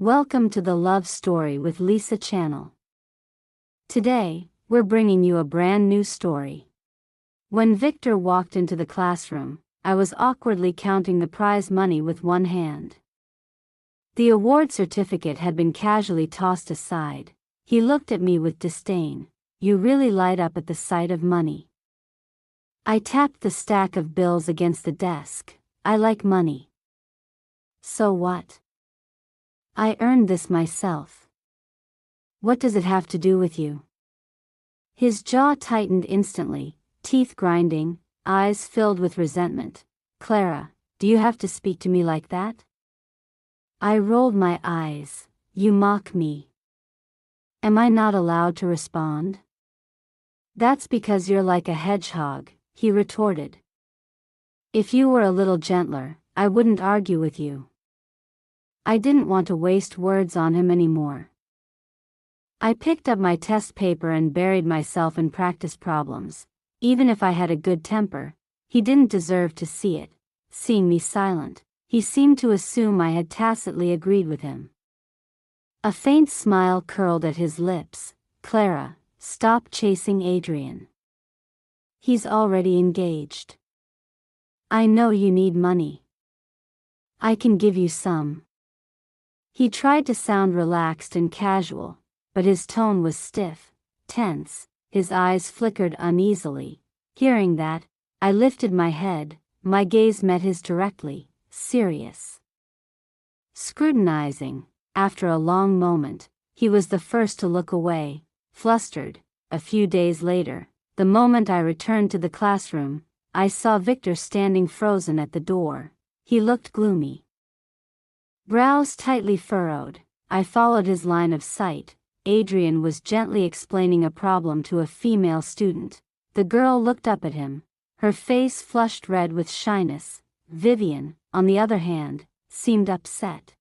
Welcome to the Love Story with Lisa channel. Today, we're bringing you a brand new story. When Victor walked into the classroom, I was awkwardly counting the prize money with one hand. The award certificate had been casually tossed aside. He looked at me with disdain. "You really light up at the sight of money." I tapped the stack of bills against the desk. "I like money." "So what? I earned this myself." "What does it have to do with you?" His jaw tightened instantly, teeth grinding, eyes filled with resentment. "Clara, do you have to speak to me like that?" I rolled my eyes. "You mock me. Am I not allowed to respond?" "That's because you're like a hedgehog," he retorted. "If you were a little gentler, I wouldn't argue with you." I didn't want to waste words on him anymore. I picked up my test paper and buried myself in practice problems. Even if I had a good temper, he didn't deserve to see it. Seeing me silent, he seemed to assume I had tacitly agreed with him. A faint smile curled at his lips. "Clara, stop chasing Adrian. He's already engaged. I know you need money. I can give you some." He tried to sound relaxed and casual, but his tone was stiff, tense, his eyes flickered uneasily. Hearing that, I lifted my head, my gaze met his directly, serious, scrutinizing. After a long moment, he was the first to look away, flustered. A few days later, the moment I returned to the classroom, I saw Victor standing frozen at the door. He looked gloomy, brows tightly furrowed. I followed his line of sight. Adrian was gently explaining a problem to a female student. The girl looked up at him, her face flushed red with shyness. Vivian, on the other hand, seemed upset.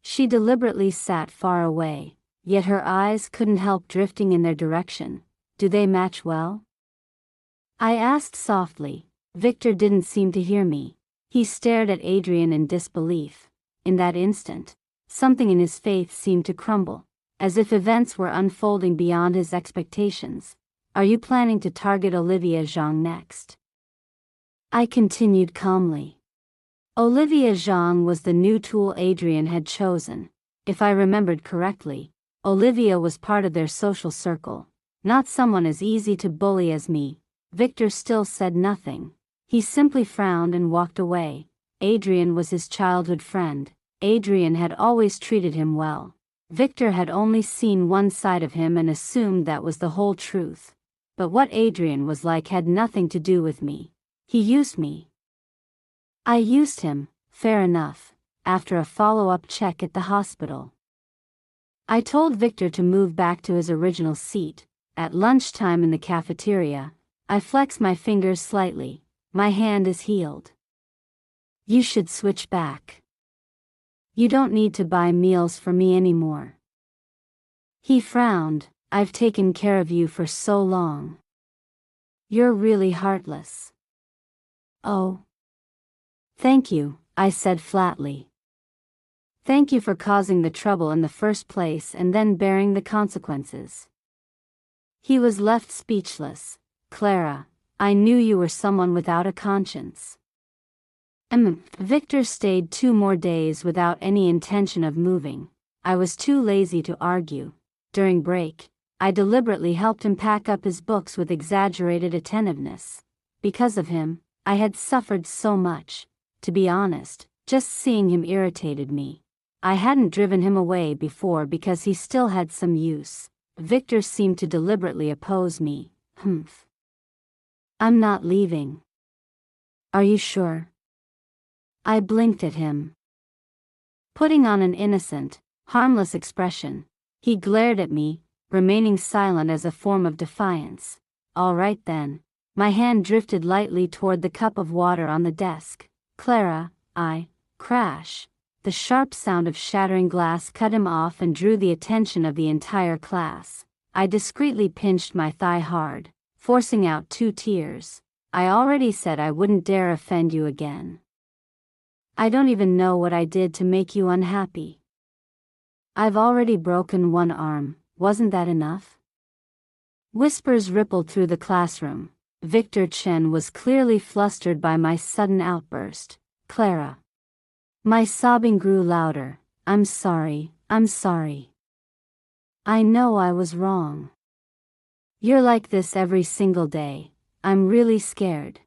She deliberately sat far away, yet her eyes couldn't help drifting in their direction. "Do they match well?" I asked softly. Victor didn't seem to hear me. He stared at Adrian in disbelief. In that instant, something in his faith seemed to crumble, as if events were unfolding beyond his expectations. "Are you planning to target Olivia Zhang next?" I continued calmly. Olivia Zhang was the new tool Adrian had chosen. If I remembered correctly, Olivia was part of their social circle, not someone as easy to bully as me. Victor still said nothing. He simply frowned and walked away. Adrian was his childhood friend. Adrian had always treated him well. Victor had only seen one side of him and assumed that was the whole truth. But what Adrian was like had nothing to do with me. He used me. I used him, fair enough, after a follow-up check at the hospital. I told Victor to move back to his original seat. At lunchtime in the cafeteria, I flexed my fingers slightly. "My hand is healed. You should switch back. You don't need to buy meals for me anymore." He frowned. "I've taken care of you for so long. You're really heartless." "Oh. Thank you," I said flatly. "Thank you for causing the trouble in the first place and then bearing the consequences." He was left speechless. "Clara, I knew you were someone without a conscience." Victor stayed 2 more days without any intention of moving. I was too lazy to argue. During break, I deliberately helped him pack up his books with exaggerated attentiveness. Because of him, I had suffered so much. To be honest, just seeing him irritated me. I hadn't driven him away before because he still had some use. Victor seemed to deliberately oppose me. "I'm not leaving." "Are you sure?" I blinked at him. Putting on an innocent, harmless expression, he glared at me, remaining silent as a form of defiance. "All right then." My hand drifted lightly toward the cup of water on the desk. "Clara, crash." The sharp sound of shattering glass cut him off and drew the attention of the entire class. I discreetly pinched my thigh hard, forcing out 2 tears. "I already said I wouldn't dare offend you again. I don't even know what I did to make you unhappy." I've already broken one arm, wasn't that enough? Whispers rippled through the classroom. Victor Chen was clearly flustered by my sudden outburst. Clara. My sobbing grew louder. I'm sorry, I'm sorry. I know I was wrong. You're like this every single day. I'm really scared.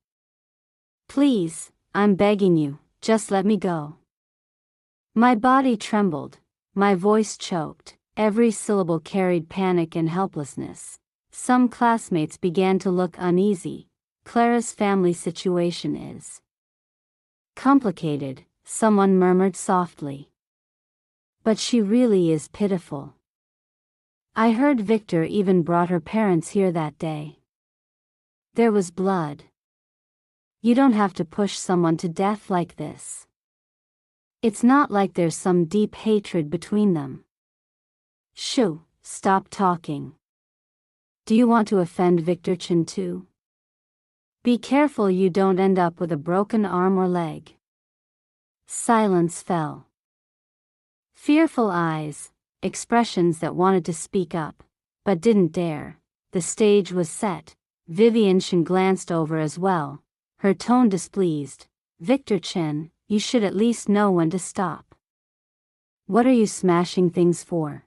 Please, I'm begging you, just let me go. My body trembled, my voice choked, every syllable carried panic and helplessness. Some classmates began to look uneasy. Clara's family situation is complicated, someone murmured softly. But she really is pitiful. I heard Victor even brought her parents here that day. There was blood. You don't have to push someone to death like this. It's not like there's some deep hatred between them. Shoo, stop talking. Do you want to offend Victor Chen too? Be careful you don't end up with a broken arm or leg. Silence fell. Fearful eyes, expressions that wanted to speak up, but didn't dare. The stage was set. Vivian Chen glanced over as well, her tone displeased. Victor Chen, you should at least know when to stop. What are you smashing things for?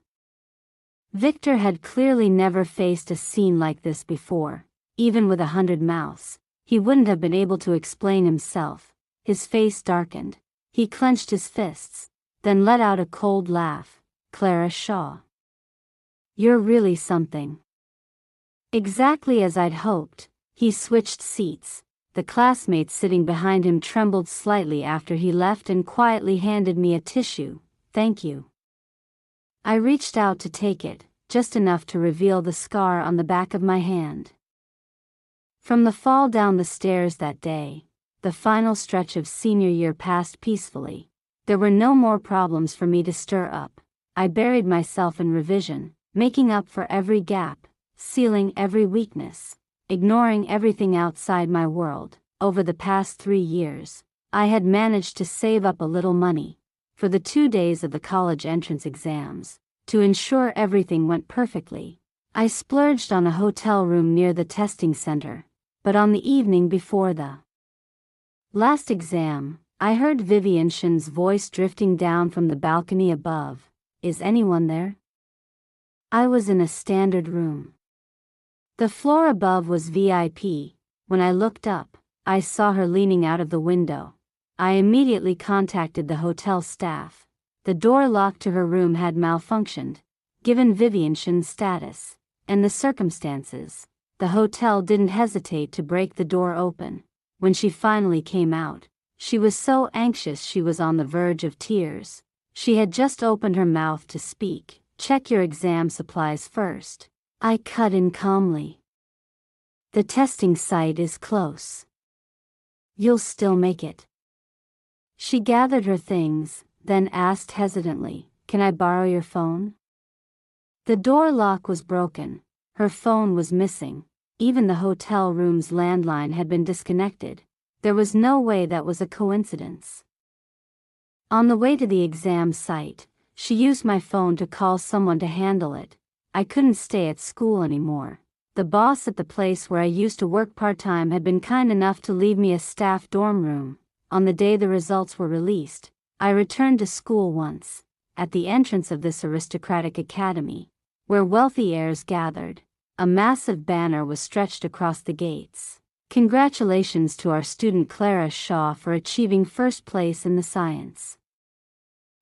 Victor had clearly never faced a scene like this before. Even with 100 mouths, he wouldn't have been able to explain himself. His face darkened. He clenched his fists, then let out a cold laugh. Clara Shaw. You're really something. Exactly as I'd hoped, he switched seats. The classmates sitting behind him trembled slightly after he left and quietly handed me a tissue. Thank you. I reached out to take it, just enough to reveal the scar on the back of my hand. From the fall down the stairs that day, the final stretch of senior year passed peacefully. There were no more problems for me to stir up. I buried myself in revision, making up for every gap, sealing every weakness, ignoring everything outside my world. Over the past 3 years, I had managed to save up a little money for the 2 days of the college entrance exams. To ensure everything went perfectly, I splurged on a hotel room near the testing center. But on the evening before the last exam, I heard Vivian Chen's voice drifting down from the balcony above. Is anyone there? I was in a standard room. The floor above was VIP. When I looked up, I saw her leaning out of the window. I immediately contacted the hotel staff. The door lock to her room had malfunctioned. Given Vivian Chen's status and the circumstances, the hotel didn't hesitate to break the door open. When she finally came out, she was so anxious she was on the verge of tears. She had just opened her mouth to speak. Check your exam supplies first. I cut in calmly. The testing site is close. You'll still make it. She gathered her things, then asked hesitantly, Can I borrow your phone? The door lock was broken. Her phone was missing. Even the hotel room's landline had been disconnected. There was no way that was a coincidence. On the way to the exam site, she used my phone to call someone to handle it. I couldn't stay at school anymore. The boss at the place where I used to work part-time had been kind enough to leave me a staff dorm room. On the day the results were released, I returned to school once. At the entrance of this aristocratic academy, where wealthy heirs gathered, a massive banner was stretched across the gates. Congratulations to our student Clara Shaw for achieving first place in the science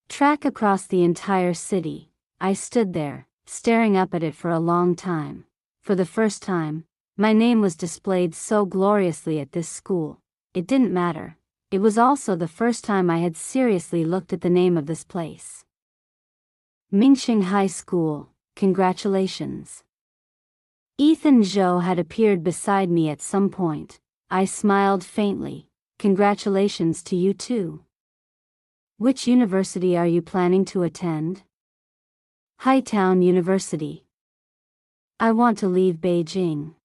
track across the entire city. I stood there, staring up at it for a long time. For the first time, my name was displayed so gloriously at this school. It didn't matter. It was also the first time I had seriously looked at the name of this place. Mingxing High School, congratulations. Ethan Zhou had appeared beside me at some point. I smiled faintly. Congratulations to you too. Which university are you planning to attend? Hightown University. I want to leave Beijing.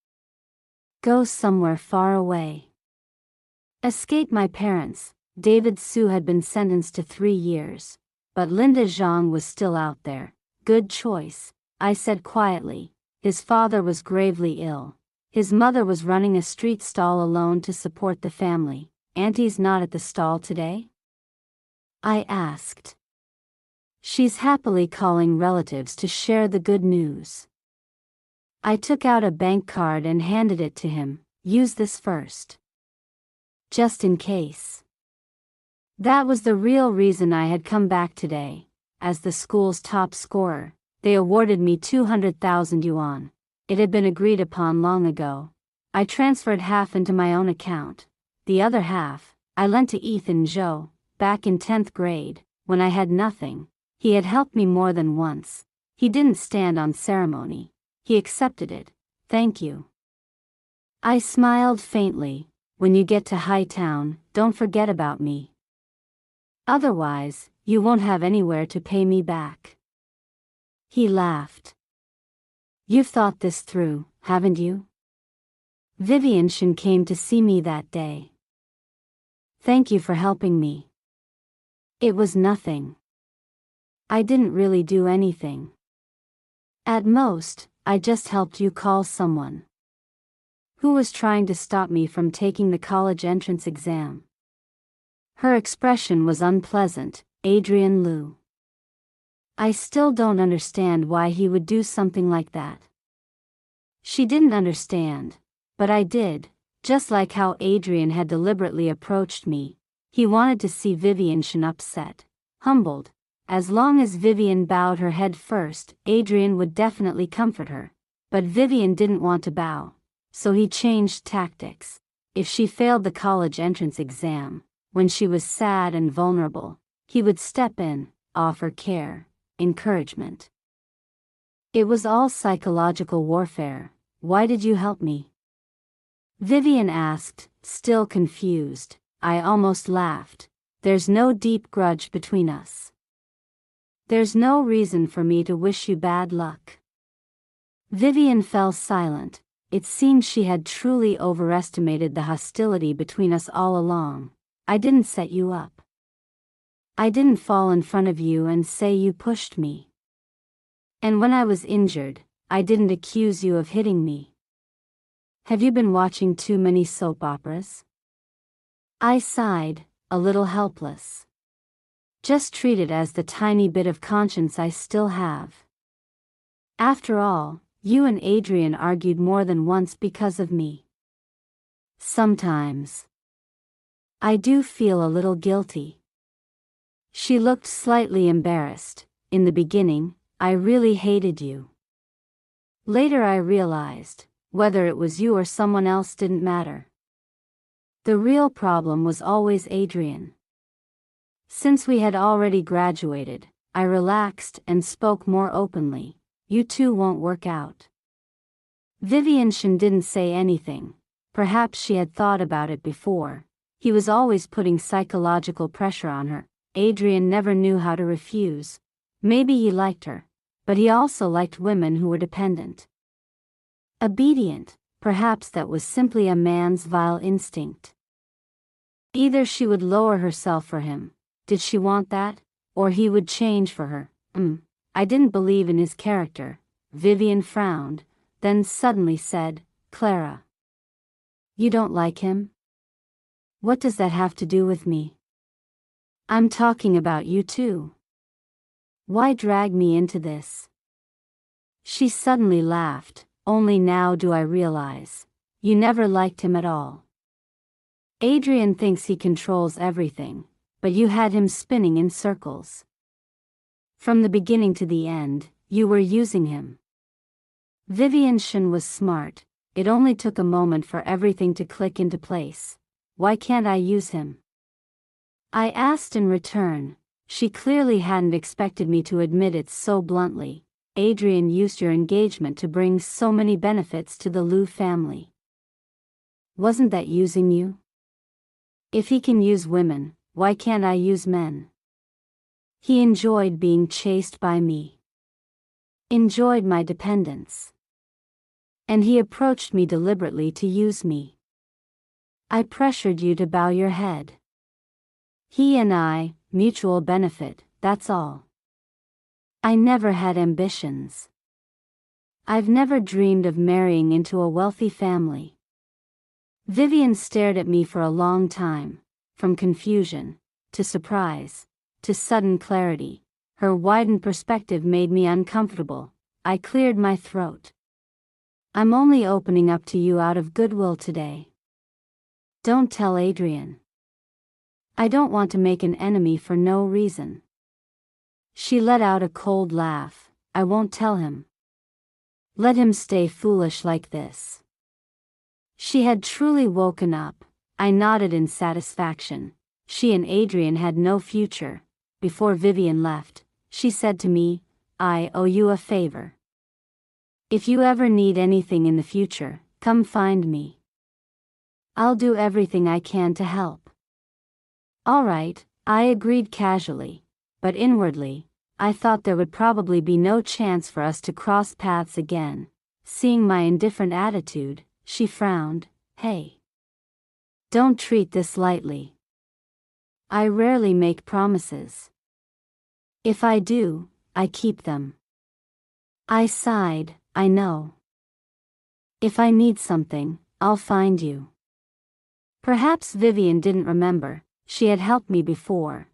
Go somewhere far away. Escape my parents. David Su had been sentenced to 3 years. But Linda Zhang was still out there. Good choice, I said quietly. His father was gravely ill. His mother was running a street stall alone to support the family. Auntie's not at the stall today? I asked. She's happily calling relatives to share the good news. I took out a bank card and handed it to him. Use this first. Just in case. That was the real reason I had come back today. As the school's top scorer, they awarded me 200,000 yuan. It had been agreed upon long ago. I transferred half into my own account. The other half, I lent to Ethan Zhou, back in 10th grade, when I had nothing. He had helped me more than once. He didn't stand on ceremony. He accepted it. Thank you. I smiled faintly. When you get to Hightown, don't forget about me. Otherwise, you won't have anywhere to pay me back. He laughed. You've thought this through, haven't you? Vivian Shen came to see me that day. Thank you for helping me. It was nothing. I didn't really do anything. At most, I just helped you call someone who was trying to stop me from taking the college entrance exam. Her expression was unpleasant. Adrian Liu. I still don't understand why he would do something like that. She didn't understand, but I did, just like how Adrian had deliberately approached me. He wanted to see Vivian Shen upset, humbled. As long as Vivian bowed her head first, Adrian would definitely comfort her. But Vivian didn't want to bow, so he changed tactics. If she failed the college entrance exam, when she was sad and vulnerable, he would step in, offer care, encouragement. It was all psychological warfare. Why did you help me? Vivian asked, still confused. I almost laughed. There's no deep grudge between us. There's no reason for me to wish you bad luck. Vivian fell silent. It seemed she had truly overestimated the hostility between us all along. I didn't set you up. I didn't fall in front of you and say you pushed me. And when I was injured, I didn't accuse you of hitting me. Have you been watching too many soap operas? I sighed, a little helpless. Just treat it as the tiny bit of conscience I still have. After all, you and Adrian argued more than once because of me. Sometimes. I do feel a little guilty. She looked slightly embarrassed. In the beginning, I really hated you. Later I realized, whether it was you or someone else didn't matter. The real problem was always Adrian. Since we had already graduated, I relaxed and spoke more openly. You two won't work out. Vivian Shen didn't say anything. Perhaps she had thought about it before. He was always putting psychological pressure on her. Adrian never knew how to refuse. Maybe he liked her, but he also liked women who were dependent. Obedient. Perhaps that was simply a man's vile instinct. Either she would lower herself for him. Did she want that? Or he would change for her. I didn't believe in his character. Vivian frowned, then suddenly said, Clara. You don't like him? What does that have to do with me? I'm talking about you too. Why drag me into this? She suddenly laughed. Only now do I realize. You never liked him at all. Adrian thinks he controls everything, but you had him spinning in circles. From the beginning to the end, you were using him. Vivian Shen was smart. It only took a moment for everything to click into place. Why can't I use him? I asked in return. She clearly hadn't expected me to admit it so bluntly. Adrian used your engagement to bring so many benefits to the Liu family. Wasn't that using you? If he can use women, why can't I use men? He enjoyed being chased by me. Enjoyed my dependence. And he approached me deliberately to use me. I pressured you to bow your head. He and I, mutual benefit, that's all. I never had ambitions. I've never dreamed of marrying into a wealthy family. Vivian stared at me for a long time, from confusion, to surprise, to sudden clarity. Her widened perspective made me uncomfortable. I cleared my throat. I'm only opening up to you out of goodwill today. Don't tell Adrian. I don't want to make an enemy for no reason. She let out a cold laugh. I won't tell him. Let him stay foolish like this. She had truly woken up. I nodded in satisfaction. She and Adrian had no future. Before Vivian left, she said to me, I owe you a favor. If you ever need anything in the future, come find me. I'll do everything I can to help. All right, I agreed casually, but inwardly, I thought there would probably be no chance for us to cross paths again. Seeing my indifferent attitude, she frowned. Hey. Don't treat this lightly. I rarely make promises. If I do, I keep them. I sighed. I know. If I need something, I'll find you. Perhaps Vivian didn't remember. She had helped me before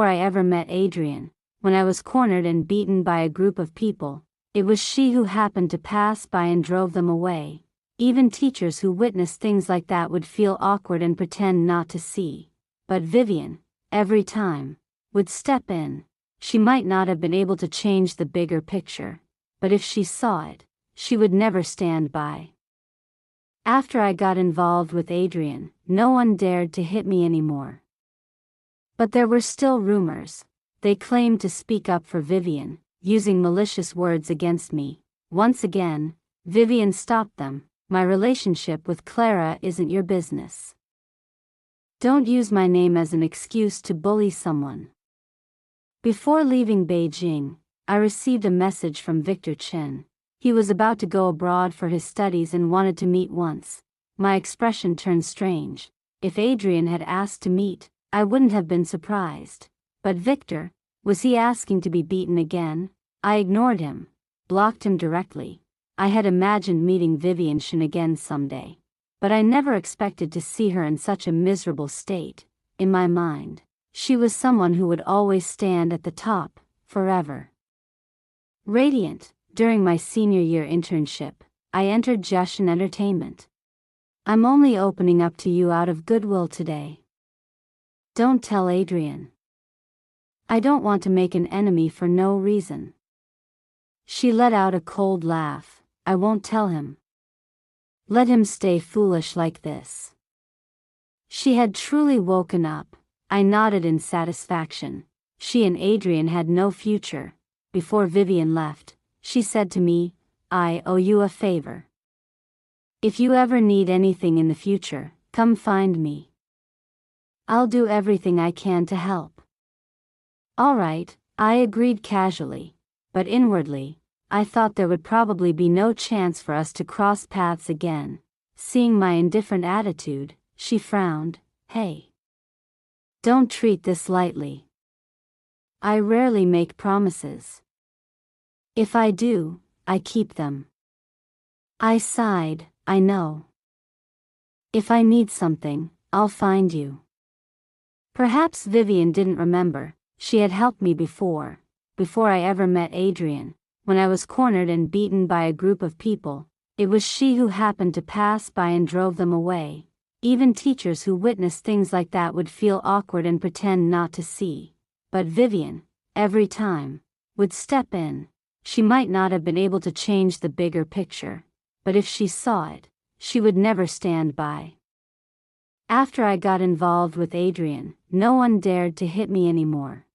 I ever met Adrian. When I was cornered and beaten by a group of people, it was she who happened to pass by and drove them away. Even teachers who witnessed things like that would feel awkward and pretend not to see. But Vivian, every time, would step in. She might not have been able to change the bigger picture, but if she saw it, she would never stand by. After I got involved with Adrian, no one dared to hit me anymore. But there were still rumors. They claimed to speak up for Vivian, using malicious words against me. Once again, Vivian stopped them. My relationship with Clara isn't your business. Don't use my name as an excuse to bully someone. Before leaving Beijing, I received a message from Victor Chen. He was about to go abroad for his studies and wanted to meet once. My expression turned strange. If Adrian had asked to meet, I wouldn't have been surprised. But Victor, was he asking to be beaten again? I ignored him, blocked him directly. I had imagined meeting Vivian Shen again someday, but I never expected to see her in such a miserable state. In my mind, she was someone who would always stand at the top, forever. Radiant, during my senior year internship, I entered Shine Entertainment. I'm only opening up to you out of goodwill today. Don't tell Adrian. I don't want to make an enemy for no reason. She let out a cold laugh. I won't tell him. Let him stay foolish like this. She had truly woken up. I nodded in satisfaction. She and Adrian had no future. Before Vivian left, she said to me, I owe you a favor. If you ever need anything in the future, come find me. I'll do everything I can to help. All right, I agreed casually, but inwardly, I thought there would probably be no chance for us to cross paths again. Seeing my indifferent attitude, she frowned. Hey. Don't treat this lightly. I rarely make promises. If I do, I keep them. I sighed. I know. If I need something, I'll find you. Perhaps Vivian didn't remember. She had helped me before I ever met Adrian. When I was cornered and beaten by a group of people, it was she who happened to pass by and drove them away. Even teachers who witnessed things like that would feel awkward and pretend not to see. But Vivian, every time, would step in. She might not have been able to change the bigger picture, but if she saw it, she would never stand by. After I got involved with Adrian, no one dared to hit me anymore.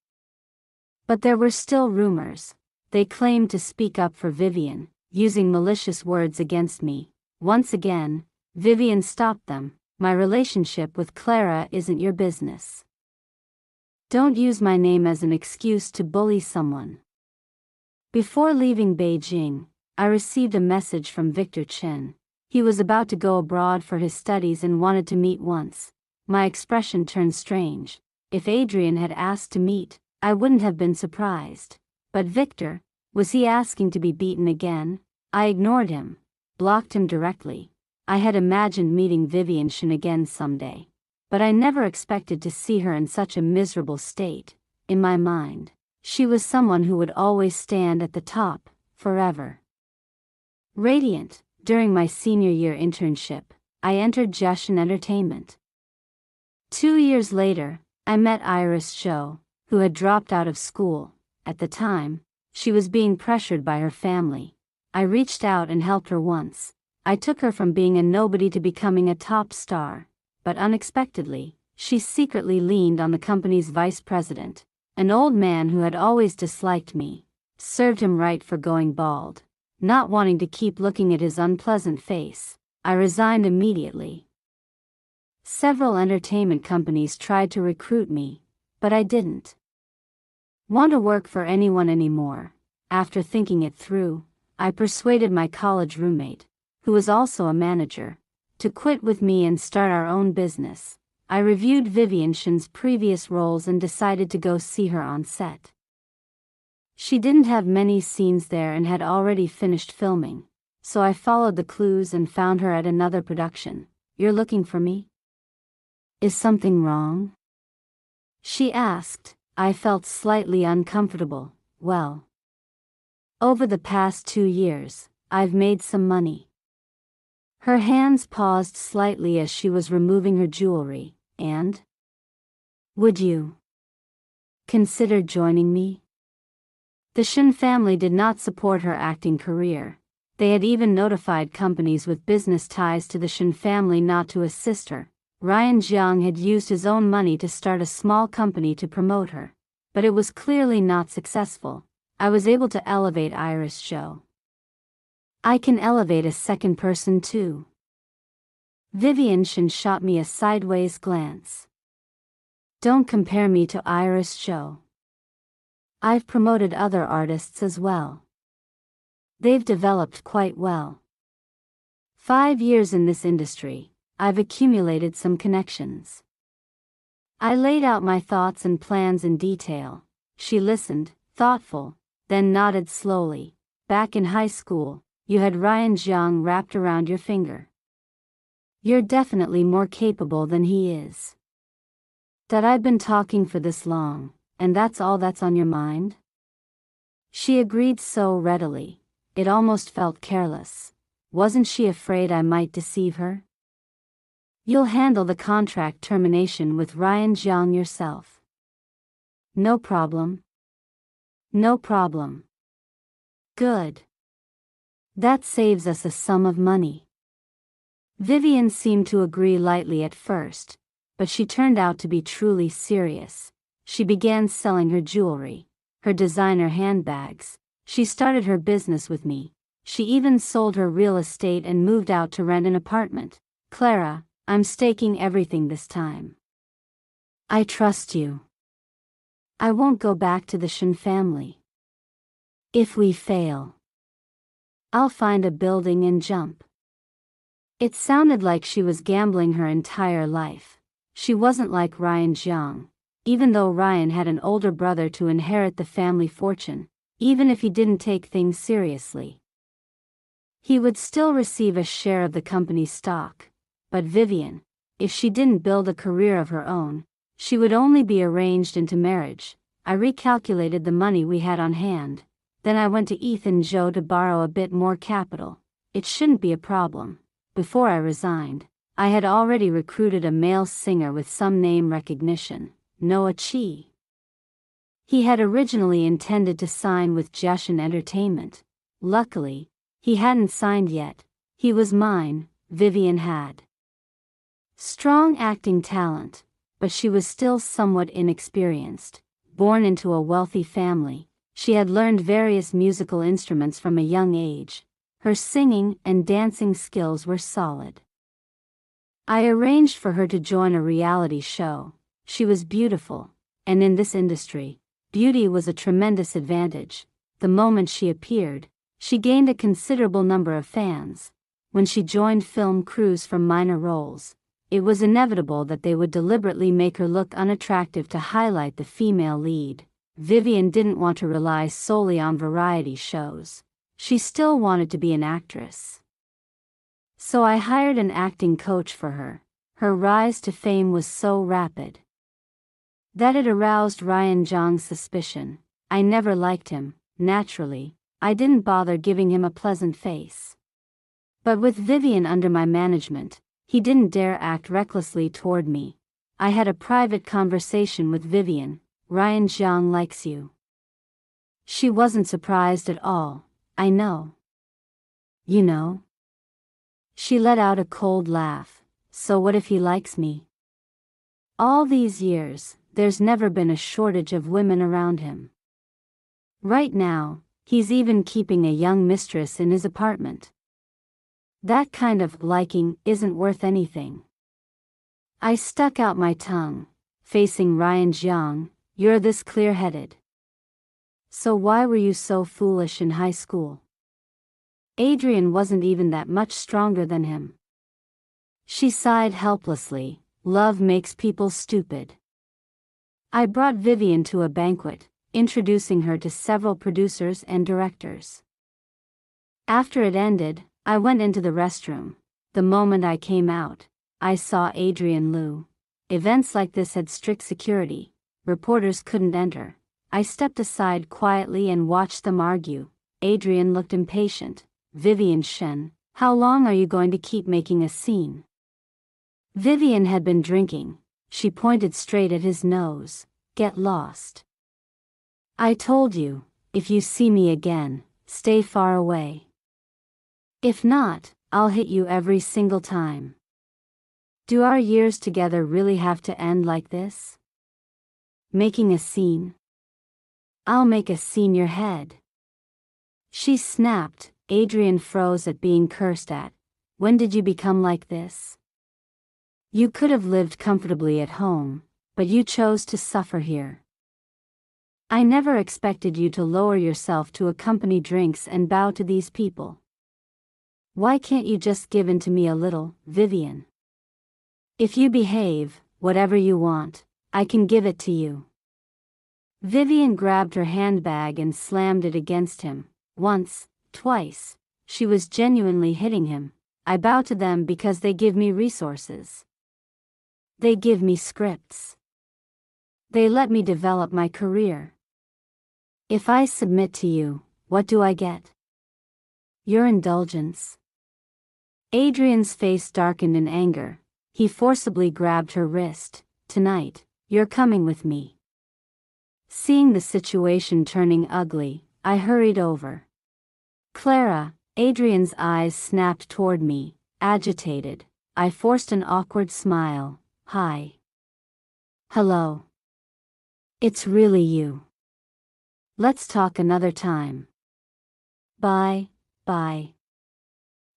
But there were still rumors. They claimed to speak up for Vivian, using malicious words against me. Once again, Vivian stopped them. My relationship with Clara isn't your business. Don't use my name as an excuse to bully someone. Before leaving Beijing, I received a message from Victor Chen. He was about to go abroad for his studies and wanted to meet once. My expression turned strange. If Adrian had asked to meet, I wouldn't have been surprised. But Victor, was he asking to be beaten again? I ignored him, blocked him directly. I had imagined meeting Vivian again someday. But I never expected to see her in such a miserable state. In my mind, she was someone who would always stand at the top, forever. Radiant. During my senior year internship, I entered Shine.And. 2 years later, I met Iris Cho, who had dropped out of school. At the time, she was being pressured by her family. I reached out and helped her once. I took her from being a nobody to becoming a top star. But unexpectedly, she secretly leaned on the company's vice president, an old man who had always disliked me. Served him right for going bald. Not wanting to keep looking at his unpleasant face, I resigned immediately. Several entertainment companies tried to recruit me, but I didn't want to work for anyone anymore. After thinking it through, I persuaded my college roommate, who was also a manager, to quit with me and start our own business. I reviewed Vivian's previous roles and decided to go see her on set. She didn't have many scenes there and had already finished filming, so I followed the clues and found her at another production. "You're looking for me? Is something wrong?" she asked. I felt slightly uncomfortable. "Well, over the past 2 years, I've made some money." Her hands paused slightly as she was removing her jewelry. "And? Would you consider joining me?" The Shin family did not support her acting career. They had even notified companies with business ties to the Shin family not to assist her. Ryan Jiang had used his own money to start a small company to promote her. But it was clearly not successful. I was able to elevate Iris Cho. I can elevate a second person too. Vivian shot me a sideways glance. Don't compare me to Iris Cho. I've promoted other artists as well. They've developed quite well. 5 years in this industry, I've accumulated some connections. I laid out my thoughts and plans in detail. She listened, thoughtful, then nodded slowly. "Back in high school, you had Ryan Jiang wrapped around your finger. You're definitely more capable than he is. That I've been talking for this long, and that's all that's on your mind?" She agreed so readily, it almost felt careless. Wasn't she afraid I might deceive her? "You'll handle the contract termination with Ryan Jiang yourself." "No problem. No problem." "Good. That saves us a sum of money." Vivian seemed to agree lightly at first, but she turned out to be truly serious. She began selling her jewelry, her designer handbags. She started her business with me. She even sold her real estate and moved out to rent an apartment. "Clara, I'm staking everything this time. I trust you. I won't go back to the Shin family. If we fail, I'll find a building and jump." It sounded like she was gambling her entire life. She wasn't like Ryan Jiang. Even though Ryan had an older brother to inherit the family fortune, even if he didn't take things seriously, he would still receive a share of the company's stock. But Vivian, if she didn't build a career of her own, she would only be arranged into marriage. I recalculated the money we had on hand. Then I went to Ethan Joe to borrow a bit more capital. It shouldn't be a problem. Before I resigned, I had already recruited a male singer with some name recognition, Noah Chi. He had originally intended to sign with Shine.And. Luckily, he hadn't signed yet. He was mine. Vivian had strong acting talent, but she was still somewhat inexperienced. Born into a wealthy family, she had learned various musical instruments from a young age. Her singing and dancing skills were solid. I arranged for her to join a reality show. She was beautiful, and in this industry, beauty was a tremendous advantage. The moment she appeared, she gained a considerable number of fans. When she joined film crews for minor roles, it was inevitable that they would deliberately make her look unattractive to highlight the female lead. Vivian didn't want to rely solely on variety shows. She still wanted to be an actress. So I hired an acting coach for her. Her rise to fame was so rapid that it aroused Ryan Zhang's suspicion. I never liked him, naturally. I didn't bother giving him a pleasant face. But with Vivian under my management, he didn't dare act recklessly toward me. I had a private conversation with Vivian. Ryan Zhang likes you. She wasn't surprised at all. I know. You know? She let out a cold laugh. So what if he likes me? All these years, there's never been a shortage of women around him. Right now, he's even keeping a young mistress in his apartment. That kind of liking isn't worth anything. I stuck out my tongue, facing Ryan Zhang. You're this clear-headed. So why were you so foolish in high school? Adrian wasn't even that much stronger than him. She sighed helplessly. Love makes people stupid. I brought Vivian to a banquet, introducing her to several producers and directors. After it ended, I went into the restroom. The moment I came out, I saw Adrian Liu. Events like this had strict security. Reporters couldn't enter. I stepped aside quietly and watched them argue. Adrian looked impatient. Vivian Shen, how long are you going to keep making a scene? Vivian had been drinking. She pointed straight at his nose. Get lost. I told you, if you see me again, stay far away. If not, I'll hit you every single time. Do our years together really have to end like this? Making a scene? I'll make a scene your head. She snapped. Adrian froze at being cursed at. When did you become like this? You could have lived comfortably at home, but you chose to suffer here. I never expected you to lower yourself to accompany drinks and bow to these people. Why can't you just give in to me a little, Vivian? If you behave, whatever you want, I can give it to you. Vivian grabbed her handbag and slammed it against him. Once, twice. She was genuinely hitting him. I bow to them because they give me resources. They give me scripts. They let me develop my career. If I submit to you, what do I get? Your indulgence. Adrian's face darkened in anger. He forcibly grabbed her wrist. Tonight, you're coming with me. Seeing the situation turning ugly, I hurried over. Clara, Adrian's eyes snapped toward me, agitated. I forced an awkward smile. Hi. Hello. It's really you. Let's talk another time. Bye, bye.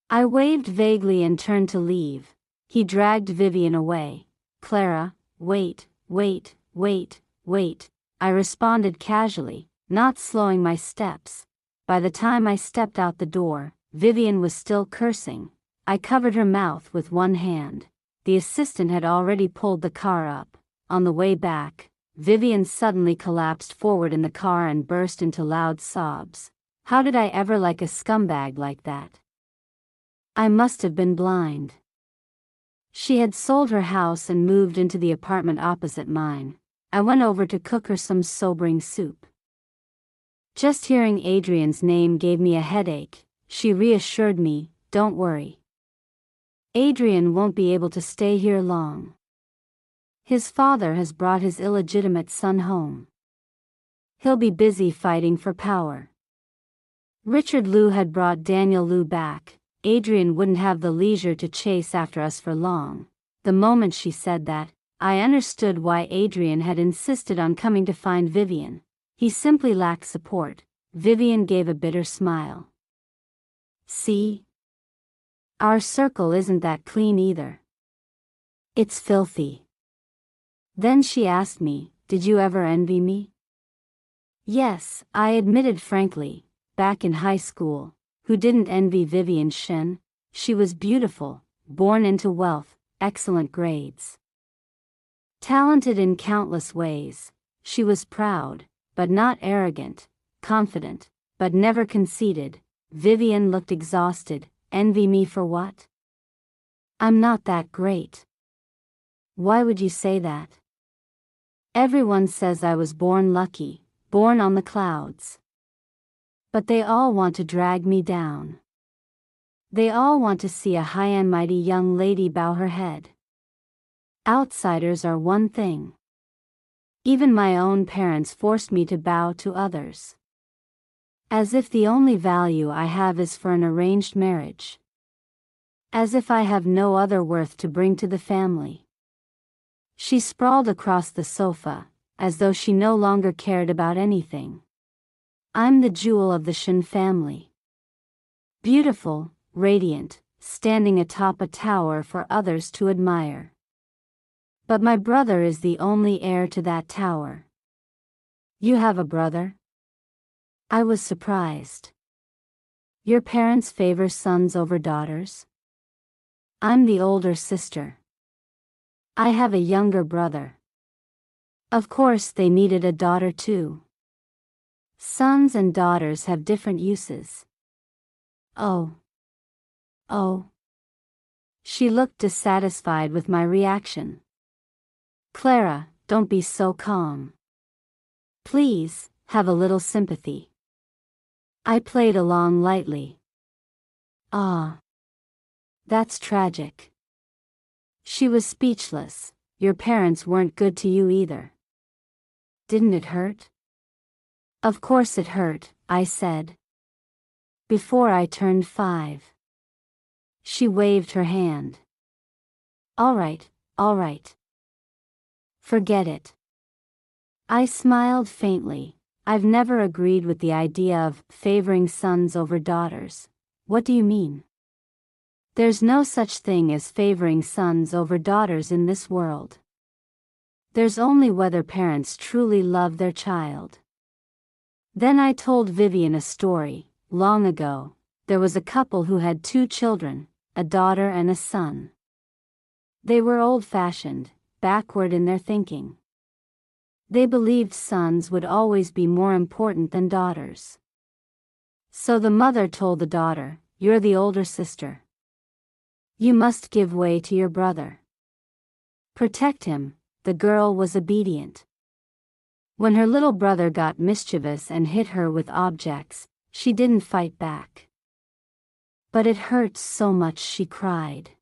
I waved vaguely and turned to leave. He dragged Vivian away. Clara, wait, wait, wait, wait. I responded casually, not slowing my steps. By the time I stepped out the door, Vivian was still cursing. I covered her mouth with one hand. The assistant had already pulled the car up. On the way back, Vivian suddenly collapsed forward in the car and burst into loud sobs. How did I ever like a scumbag like that? I must have been blind. She had sold her house and moved into the apartment opposite mine. I went over to cook her some sobering soup. Just hearing Adrian's name gave me a headache. She reassured me, don't worry. Adrian won't be able to stay here long. His father has brought his illegitimate son home. He'll be busy fighting for power. Richard Liu had brought Daniel Liu back. Adrian wouldn't have the leisure to chase after us for long. The moment she said that, I understood why Adrian had insisted on coming to find Vivian. He simply lacked support. Vivian gave a bitter smile. See? Our circle isn't that clean either. It's filthy. Then she asked me, did you ever envy me? Yes, I admitted frankly, back in high school. Who didn't envy Vivian Shen? She was beautiful, born into wealth, excellent grades. Talented in countless ways. She was proud, but not arrogant, confident, but never conceited. Vivian looked exhausted. Envy me for what? I'm not that great. Why would you say that? Everyone says I was born lucky, born on the clouds. But they all want to drag me down. They all want to see a high and mighty young lady bow her head. Outsiders are one thing. Even my own parents forced me to bow to others. As if the only value I have is for an arranged marriage. As if I have no other worth to bring to the family. She sprawled across the sofa, as though she no longer cared about anything. I'm the jewel of the Shine family. Beautiful, radiant, standing atop a tower for others to admire. But my brother is the only heir to that tower. You have a brother? I was surprised. Your parents favor sons over daughters? I'm the older sister. I have a younger brother. Of course they needed a daughter too. Sons and daughters have different uses. Oh. Oh. She looked dissatisfied with my reaction. Clara, don't be so calm. Please, have a little sympathy. I played along lightly. Ah. That's tragic. She was speechless. Your parents weren't good to you either. Didn't it hurt? Of course it hurt, I said. Before I turned 5. She waved her hand. All right, all right. Forget it. I smiled faintly. I've never agreed with the idea of favoring sons over daughters. What do you mean? There's no such thing as favoring sons over daughters in this world. There's only whether parents truly love their child. Then I told Vivian a story. Long ago, there was a couple who had 2 children, a daughter and a son. They were old-fashioned, backward in their thinking. They believed sons would always be more important than daughters. So the mother told the daughter, "You're the older sister. You must give way to your brother. Protect him." The girl was obedient. When her little brother got mischievous and hit her with objects, she didn't fight back. But it hurt so much she cried.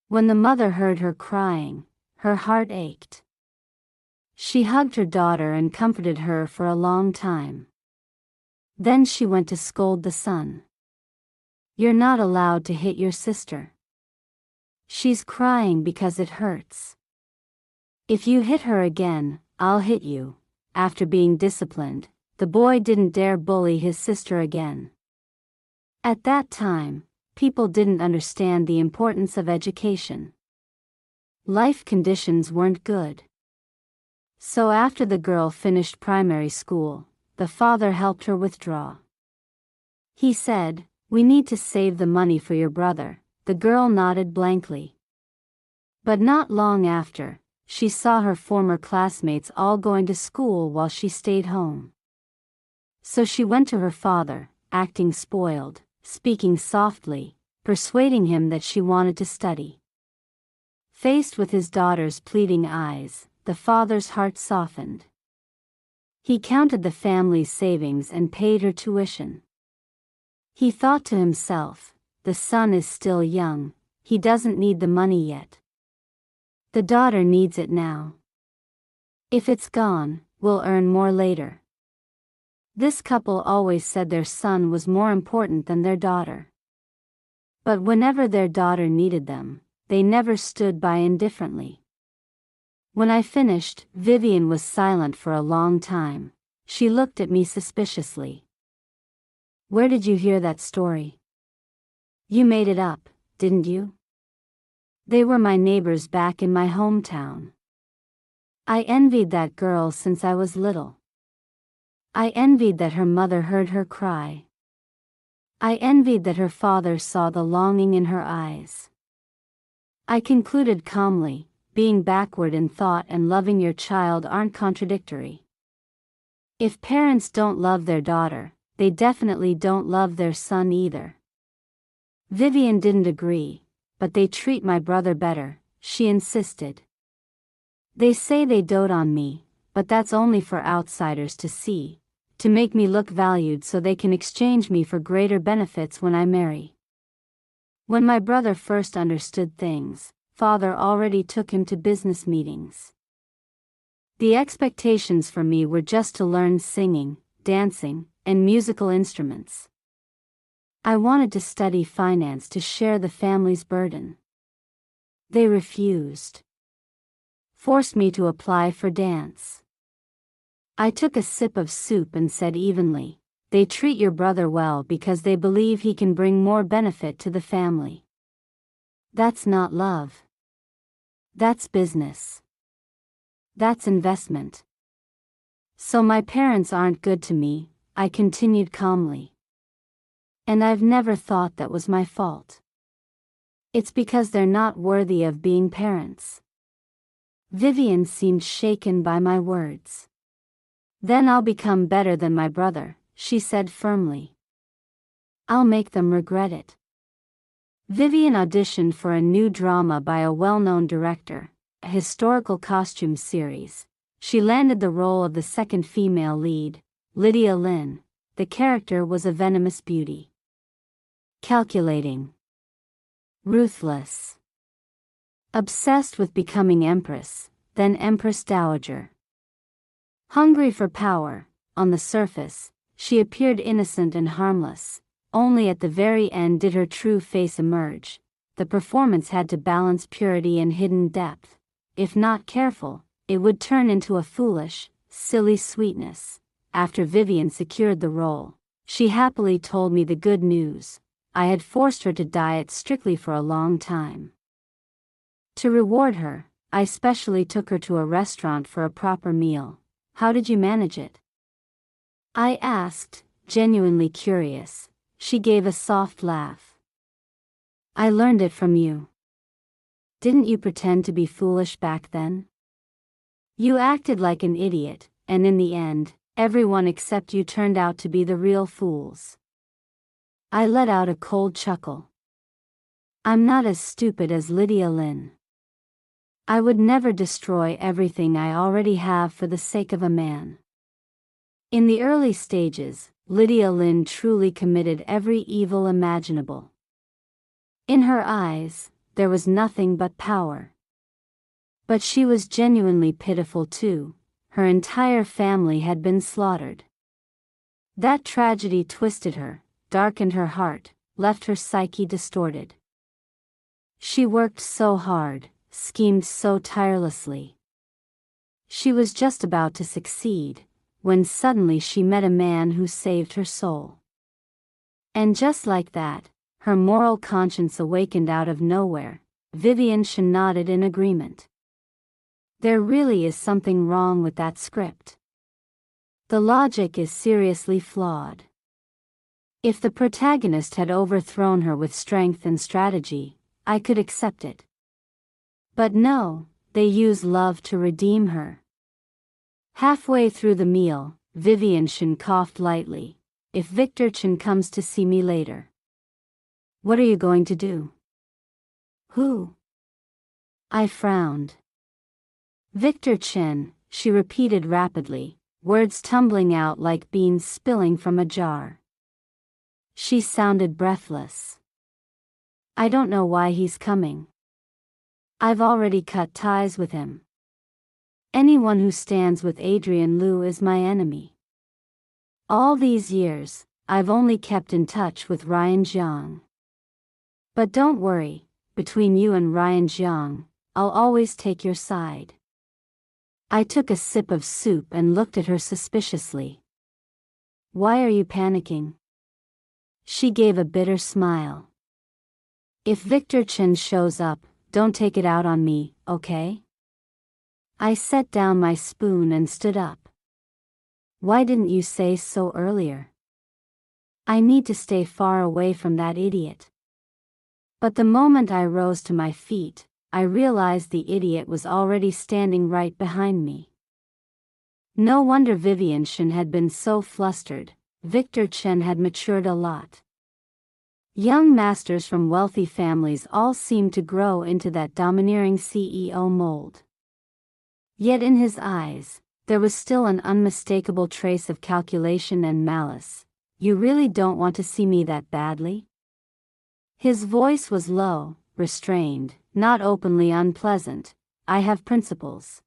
When the mother heard her crying, her heart ached. She hugged her daughter and comforted her for a long time. Then she went to scold the son. "You're not allowed to hit your sister. She's crying because it hurts. If you hit her again, I'll hit you." After being disciplined, the boy didn't dare bully his sister again. At that time, people didn't understand the importance of education. Life conditions weren't good. So after the girl finished primary school, the father helped her withdraw. He said, "We need to save the money for your brother." The girl nodded blankly. But not long after, she saw her former classmates all going to school while she stayed home. So she went to her father, acting spoiled, speaking softly, persuading him that she wanted to study. Faced with his daughter's pleading eyes, the father's heart softened. He counted the family's savings and paid her tuition. He thought to himself, the son is still young, he doesn't need the money yet. The daughter needs it now. If it's gone, we'll earn more later. This couple always said their son was more important than their daughter. But whenever their daughter needed them, they never stood by indifferently. When I finished, Vivian was silent for a long time. She looked at me suspiciously. "Where did you hear that story? You made it up, didn't you?" They were my neighbors back in my hometown. I envied that girl since I was little. I envied that her mother heard her cry. I envied that her father saw the longing in her eyes. I concluded calmly, being backward in thought and loving your child aren't contradictory. If parents don't love their daughter, they definitely don't love their son either. Vivian didn't agree, but they treat my brother better, she insisted. They say they dote on me, but that's only for outsiders to see, to make me look valued so they can exchange me for greater benefits when I marry. When my brother first understood things, father already took him to business meetings. The expectations for me were just to learn singing, dancing, and musical instruments. I wanted to study finance to share the family's burden. They refused. Forced me to apply for dance. I took a sip of soup and said evenly, "They treat your brother well because they believe he can bring more benefit to the family. That's not love. That's business. That's investment. So my parents aren't good to me," I continued calmly. "And I've never thought that was my fault. It's because they're not worthy of being parents." Vivian seemed shaken by my words. "Then I'll become better than my brother," she said firmly. "I'll make them regret it." Vivian auditioned for a new drama by a well-known director, a historical costume series. She landed the role of the second female lead, Lydia Lynn. The character was a venomous beauty. Calculating. Ruthless. Obsessed with becoming empress, then empress dowager. Hungry for power, on the surface, she appeared innocent and harmless. Only at the very end did her true face emerge. The performance had to balance purity and hidden depth. If not careful, it would turn into a foolish, silly sweetness. After Vivian secured the role, she happily told me the good news: I had forced her to diet strictly for a long time. To reward her, I specially took her to a restaurant for a proper meal. "How did you manage it?" I asked, genuinely curious. She gave a soft laugh. "I learned it from you. Didn't you pretend to be foolish back then? You acted like an idiot, and in the end, everyone except you turned out to be the real fools." I let out a cold chuckle. I'm not as stupid as Lydia Lynn. I would never destroy everything I already have for the sake of a man. In the early stages, Lydia Lynn truly committed every evil imaginable. In her eyes, there was nothing but power. But she was genuinely pitiful too. Her entire family had been slaughtered. That tragedy twisted her, darkened her heart, left her psyche distorted. She worked so hard, schemed so tirelessly. She was just about to succeed, when suddenly she met a man who saved her soul. And just like that, her moral conscience awakened out of nowhere. Vivian nodded in agreement. There really is something wrong with that script. The logic is seriously flawed. If the protagonist had overthrown her with strength and strategy, I could accept it. But no, they use love to redeem her. Halfway through the meal, Vivian coughed lightly. "If Victor Chen comes to see me later, what are you going to do?" "Who?" I frowned. "Victor Chen," she repeated rapidly, words tumbling out like beans spilling from a jar. She sounded breathless. "I don't know why he's coming. I've already cut ties with him. Anyone who stands with Adrian Liu is my enemy. All these years, I've only kept in touch with Ryan Jiang. But don't worry, between you and Ryan Jiang, I'll always take your side." I took a sip of soup and looked at her suspiciously. "Why are you panicking?" She gave a bitter smile. "If Victor Chen shows up, don't take it out on me, okay?" I set down my spoon and stood up. "Why didn't you say so earlier? I need to stay far away from that idiot." But the moment I rose to my feet, I realized the idiot was already standing right behind me. No wonder Vivian Shen had been so flustered. Victor Chen had matured a lot. Young masters from wealthy families all seemed to grow into that domineering CEO mold. Yet in his eyes, there was still an unmistakable trace of calculation and malice. "You really don't want to see me that badly?" His voice was low, restrained, not openly unpleasant. "I have principles.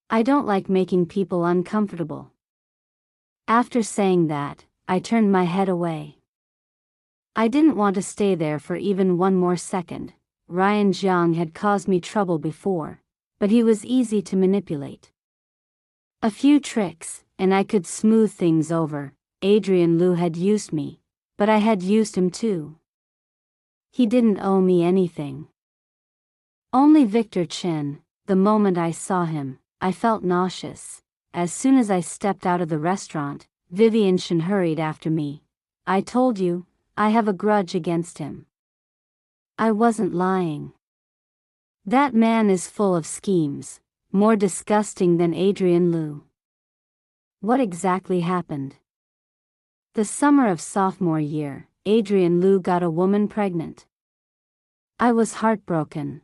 I don't like making people uncomfortable." After saying that, I turned my head away. I didn't want to stay there for even one more second. Ryan Jiang had caused me trouble before, but he was easy to manipulate. A few tricks, and I could smooth things over. Adrian Liu had used me, but I had used him too. He didn't owe me anything. Only Victor Chen. The moment I saw him, I felt nauseous. As soon as I stepped out of the restaurant, Vivian Shen hurried after me. "I told you, I have a grudge against him." I wasn't lying. That man is full of schemes, more disgusting than Adrian Liu. What exactly happened? The summer of sophomore year, Adrian Liu got a woman pregnant. I was heartbroken.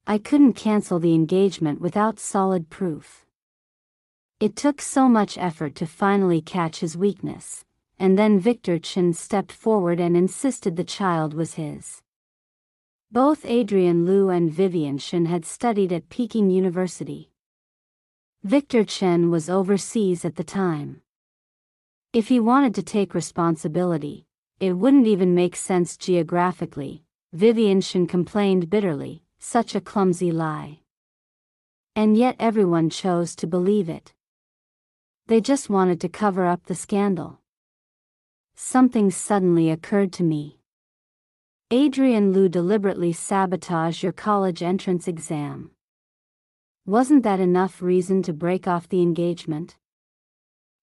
I couldn't cancel the engagement without solid proof. It took so much effort to finally catch his weakness, and then Victor Chen stepped forward and insisted the child was his. Both Adrian Liu and Vivian Shen had studied at Peking University. Victor Chen was overseas at the time. If he wanted to take responsibility, it wouldn't even make sense geographically. Vivian Shen complained bitterly, "Such a clumsy lie." And yet everyone chose to believe it. They just wanted to cover up the scandal. Something suddenly occurred to me. Adrian Liu deliberately sabotaged your college entrance exam. Wasn't that enough reason to break off the engagement?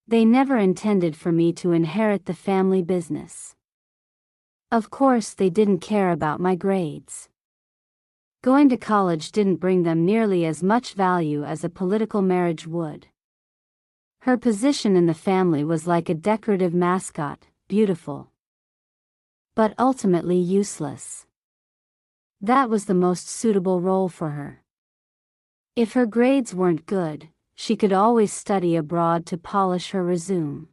They never intended for me to inherit the family business. Of course they didn't care about my grades. Going to college didn't bring them nearly as much value as a political marriage would. Her position in the family was like a decorative mascot, beautiful, but ultimately useless. That was the most suitable role for her. If her grades weren't good, she could always study abroad to polish her resume.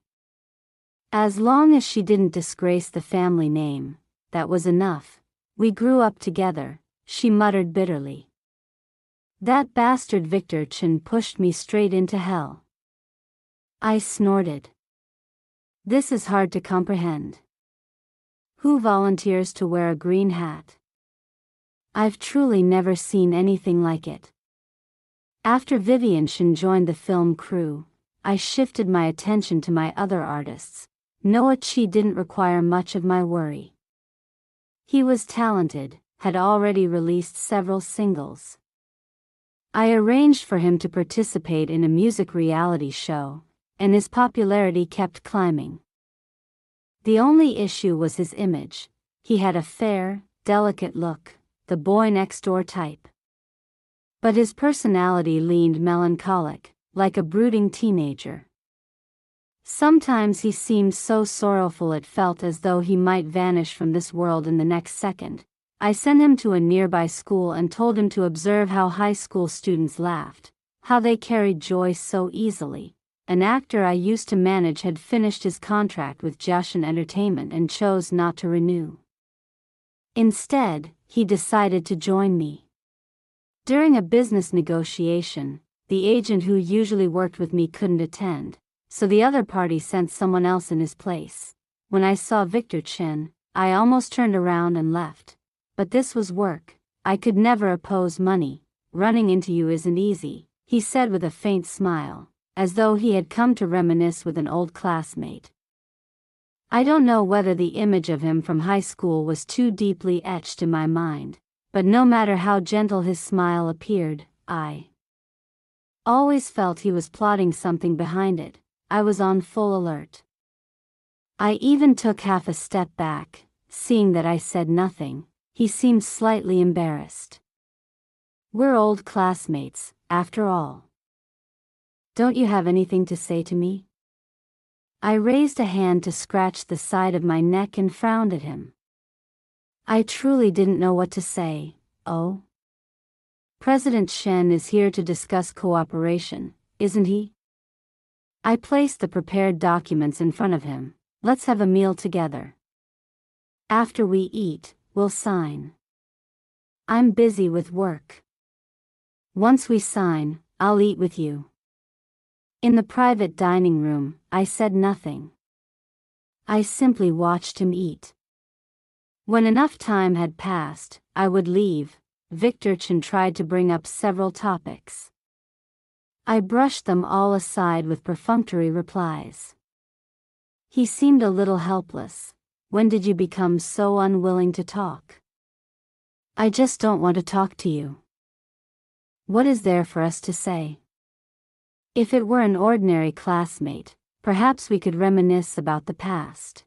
As long as she didn't disgrace the family name, that was enough. "We grew up together," she muttered bitterly. "That bastard Victor Chen pushed me straight into hell." I snorted. This is hard to comprehend. Who volunteers to wear a green hat? I've truly never seen anything like it. After Vivian Shen joined the film crew, I shifted my attention to my other artists. Noah Chi didn't require much of my worry. He was talented, had already released several singles. I arranged for him to participate in a music reality show, and his popularity kept climbing. The only issue was his image. He had a fair, delicate look, the boy next door type. But his personality leaned melancholic, like a brooding teenager. Sometimes he seemed so sorrowful it felt as though he might vanish from this world in the next second. I sent him to a nearby school and told him to observe how high school students laughed, how they carried joy so easily. An actor I used to manage had finished his contract with Shine Entertainment and chose not to renew. Instead, he decided to join me. During a business negotiation, the agent who usually worked with me couldn't attend, so the other party sent someone else in his place. When I saw Victor Chen, I almost turned around and left. But this was work. I could never oppose money. "Running into you isn't easy," he said with a faint smile, as though he had come to reminisce with an old classmate. I don't know whether the image of him from high school was too deeply etched in my mind, but no matter how gentle his smile appeared, I always felt he was plotting something behind it. I was on full alert. I even took half a step back. Seeing that I said nothing, he seemed slightly embarrassed. "We're old classmates, after all." Don't you have anything to say to me? I raised a hand to scratch the side of my neck and frowned at him. I truly didn't know what to say. Oh? President Shen is here to discuss cooperation, isn't he? I placed the prepared documents in front of him. Let's have a meal together. After we eat, we'll sign. I'm busy with work. Once we sign, I'll eat with you. In the private dining room, I said nothing. I simply watched him eat. When enough time had passed, I would leave. Victor Chen tried to bring up several topics. I brushed them all aside with perfunctory replies. He seemed a little helpless. When did you become so unwilling to talk? I just don't want to talk to you. What is there for us to say? If it were an ordinary classmate, perhaps we could reminisce about the past.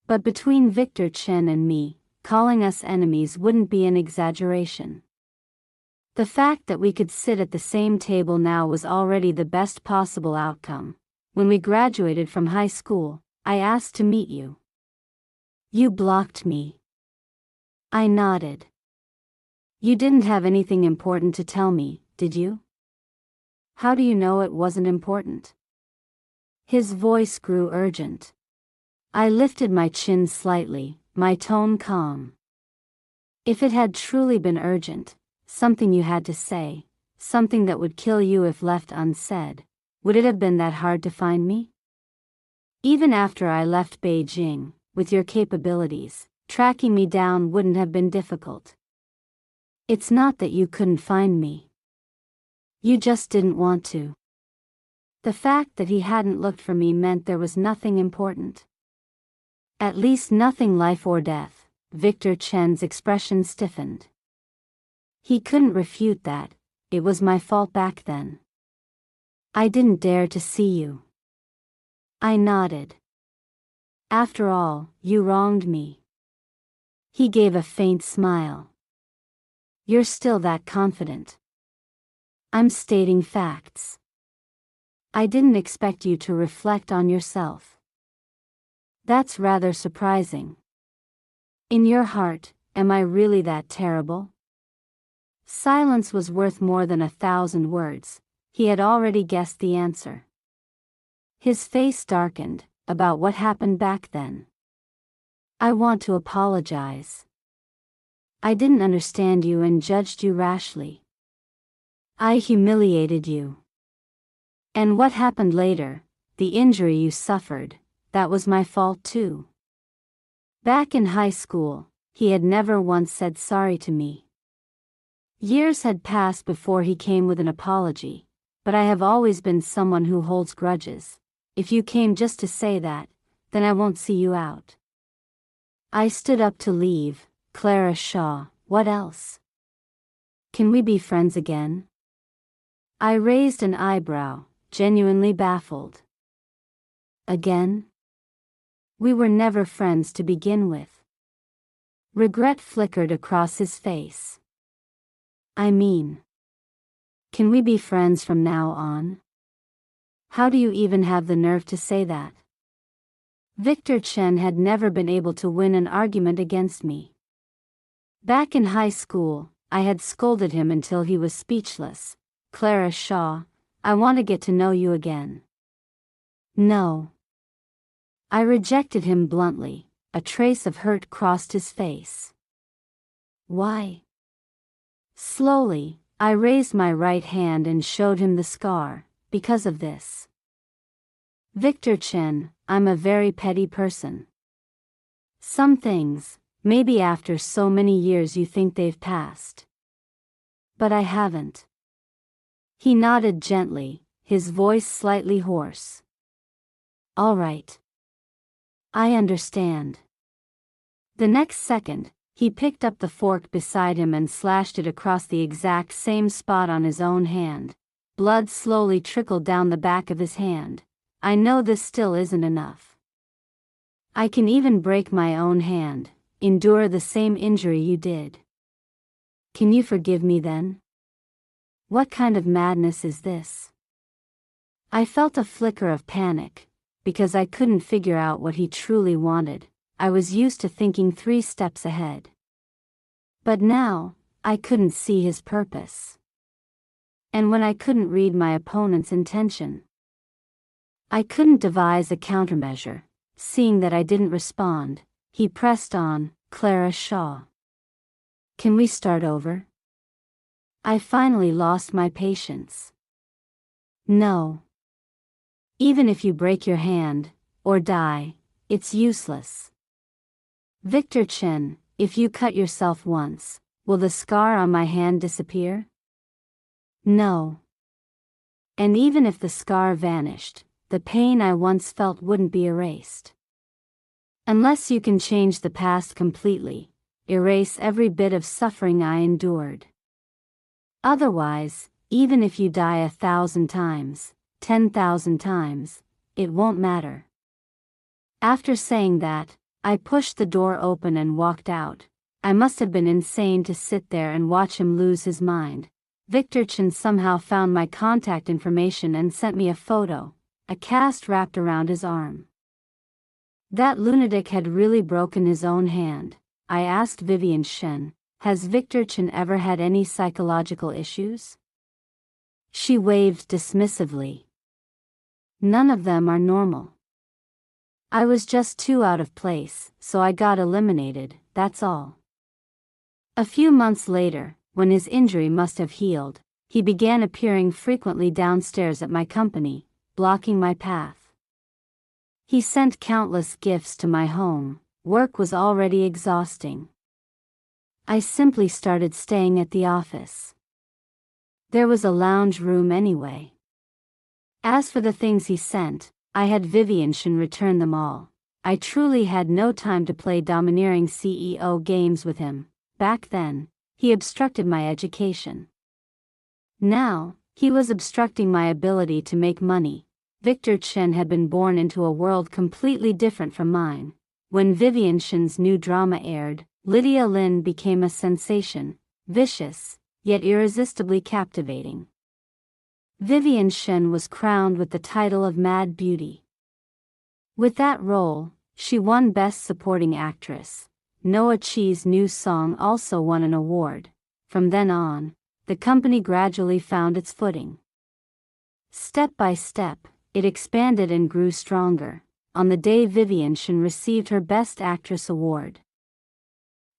But between Victor Chen and me, calling us enemies wouldn't be an exaggeration. The fact that we could sit at the same table now was already the best possible outcome. When we graduated from high school, I asked to meet you. You blocked me. I nodded. You didn't have anything important to tell me, did you? How do you know it wasn't important? His voice grew urgent. I lifted my chin slightly, my tone calm. If it had truly been urgent, something you had to say, something that would kill you if left unsaid, would it have been that hard to find me? Even after I left Beijing, with your capabilities, tracking me down wouldn't have been difficult. It's not that you couldn't find me. You just didn't want to. The fact that he hadn't looked for me meant there was nothing important. At least nothing life or death. Victor Chen's expression stiffened. He couldn't refute that. It was my fault back then. I didn't dare to see you. I nodded. After all, you wronged me. He gave a faint smile. You're still that confident. I'm stating facts. I didn't expect you to reflect on yourself. That's rather surprising. In your heart, am I really that terrible? Silence was worth more than 1,000 words. He had already guessed the answer. His face darkened. About what happened back then. I want to apologize. I didn't understand you and judged you rashly. I humiliated you. And what happened later, the injury you suffered, that was my fault too. Back in high school, he had never once said sorry to me. Years had passed before he came with an apology, but I have always been someone who holds grudges. If you came just to say that, then I won't see you out. I stood up to leave. Clara Shaw, what else? Can we be friends again? I raised an eyebrow, genuinely baffled. Again? We were never friends to begin with. Regret flickered across his face. I mean, can we be friends from now on? How do you even have the nerve to say that? Victor Chen had never been able to win an argument against me. Back in high school, I had scolded him until he was speechless. Clara Shaw, I want to get to know you again. No. I rejected him bluntly. A trace of hurt crossed his face. Why? Slowly, I raised my right hand and showed him the scar. Because of this. Victor Chen, I'm a very petty person. Some things, maybe after so many years you think they've passed. But I haven't. He nodded gently, his voice slightly hoarse. All right. I understand. The next second, he picked up the fork beside him and slashed it across the exact same spot on his own hand. Blood slowly trickled down the back of his hand. I know this still isn't enough. I can even break my own hand, endure the same injury you did. Can you forgive me then? What kind of madness is this? I felt a flicker of panic, because I couldn't figure out what he truly wanted. I was used to thinking 3 steps ahead. But now, I couldn't see his purpose. And when I couldn't read my opponent's intention, I couldn't devise a countermeasure. Seeing that I didn't respond, he pressed on, "Clara Shaw. Can we start over?" I finally lost my patience. "No. Even if you break your hand, or die, it's useless. Victor Chen, if you cut yourself once, will the scar on my hand disappear?" "No. And even if the scar vanished, the pain I once felt wouldn't be erased. Unless you can change the past completely, erase every bit of suffering I endured. Otherwise, even if you die 1,000 times, 10,000 times, it won't matter." After saying that, I pushed the door open and walked out. I must have been insane to sit there and watch him lose his mind. Victor Chen somehow found my contact information and sent me a photo, a cast wrapped around his arm. That lunatic had really broken his own hand. I asked Vivian Shen, "Has Victor Chen ever had any psychological issues?" She waved dismissively. "None of them are normal. I was just too out of place, so I got eliminated, that's all." A few months later, when his injury must have healed, he began appearing frequently downstairs at my company, blocking my path. He sent countless gifts to my home. Work was already exhausting. I simply started staying at the office. There was a lounge room anyway. As for the things he sent, I had Vivian Shen return them all. I truly had no time to play domineering CEO games with him. Back then, he obstructed my education. Now, he was obstructing my ability to make money. Victor Chen had been born into a world completely different from mine. When Vivian Shen's new drama aired, Lydia Lin became a sensation, vicious, yet irresistibly captivating. Vivian Shen was crowned with the title of Mad Beauty. With that role, she won Best Supporting Actress. Noah Chi's new song also won an award. From then on, the company gradually found its footing. Step by step, it expanded and grew stronger. On the day Vivian Shen received her Best Actress award,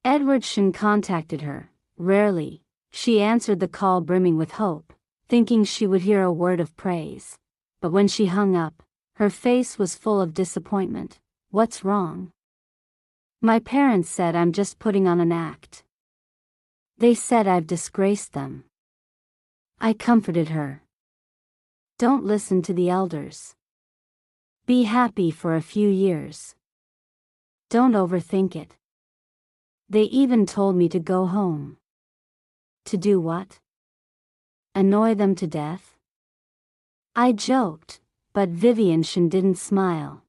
Edward Shen contacted her. Rarely, she answered the call brimming with hope, thinking she would hear a word of praise. But when she hung up, her face was full of disappointment. "What's wrong?" "My parents said I'm just putting on an act. They said I've disgraced them." I comforted her. "Don't listen to the elders. Be happy for a few years. Don't overthink it." They even told me to go home. To do what? Annoy them to death? I joked, but Vivian Shen didn't smile.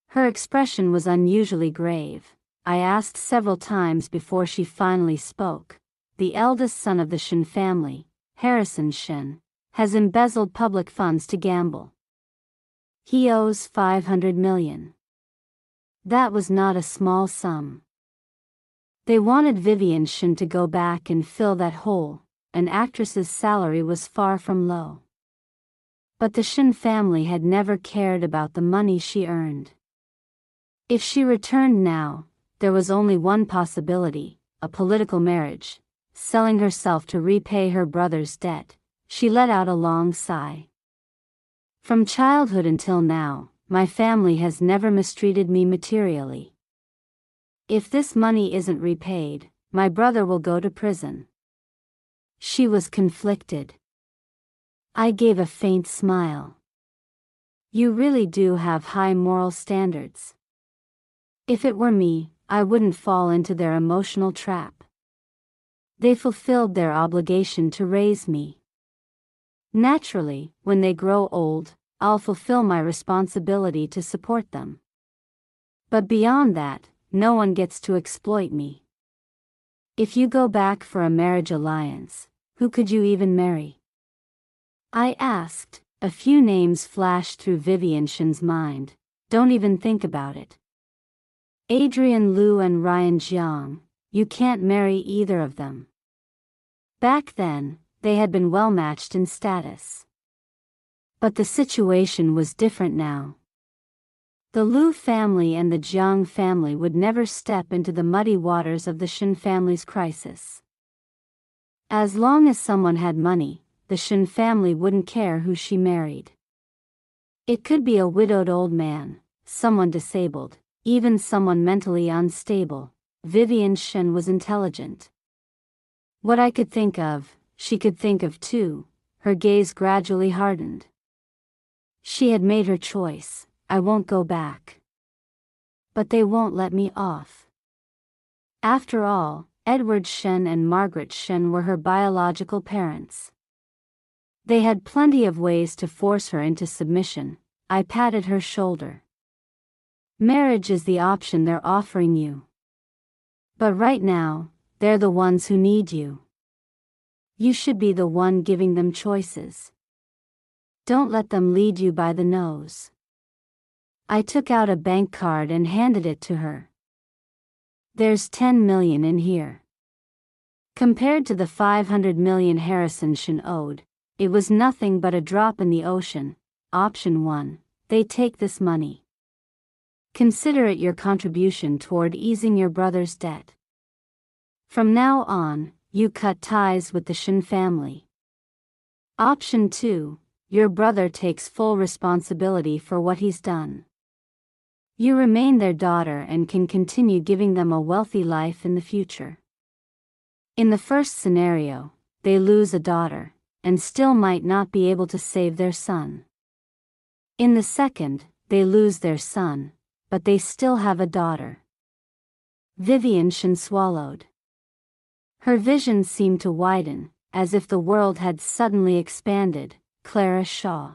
Her expression was unusually grave. I asked several times before she finally spoke. "The eldest son of the Shen family, Harrison Shen, has embezzled public funds to gamble. He owes 500 million. That was not a small sum. They wanted Vivian Shen to go back and fill that hole. An actress's salary was far from low. But the Shen family had never cared about the money she earned. If she returned now, there was only one possibility, a political marriage, selling herself to repay her brother's debt." She let out a long sigh. "From childhood until now, my family has never mistreated me materially. If this money isn't repaid, my brother will go to prison." She was conflicted. I gave a faint smile. "You really do have high moral standards." "If it were me, I wouldn't fall into their emotional trap. They fulfilled their obligation to raise me. Naturally, when they grow old, I'll fulfill my responsibility to support them. But beyond that, no one gets to exploit me. If you go back for a marriage alliance, who could you even marry?" I asked, A few names flashed through Vivian Shen's mind. Don't even think about it. Adrian Liu and Ryan Jiang. You can't marry either of them. Back then, they had been well matched in status. But the situation was different now. The Liu family and the Jiang family would never step into the muddy waters of the Shen family's crisis. As long as someone had money, the Shen family wouldn't care who she married. It could be a widowed old man, someone disabled, even someone mentally unstable. Vivian Shen was intelligent. What I could think of, she could think of too. Her gaze gradually hardened. She had made her choice. I won't go back. But they won't let me off. After all, Edward Shen and Margaret Shen were her biological parents. They had plenty of ways to force her into submission. I patted her shoulder. Marriage is the option they're offering you. But right now, they're the ones who need you. You should be the one giving them choices. Don't let them lead you by the nose. I took out a bank card and handed it to her. There's 10 million in here. Compared to the 500 million Harrison Shen owed, it was nothing but a drop in the ocean. Option 1, they take this money. Consider it your contribution toward easing your brother's debt. From now on, you cut ties with the Shen family. Option 2, your brother takes full responsibility for what he's done. You remain their daughter and can continue giving them a wealthy life in the future. In the first scenario, they lose a daughter, and still might not be able to save their son. In the second, they lose their son, but they still have a daughter. Vivian Shen swallowed. Her vision seemed to widen, as if the world had suddenly expanded. Clara Shaw.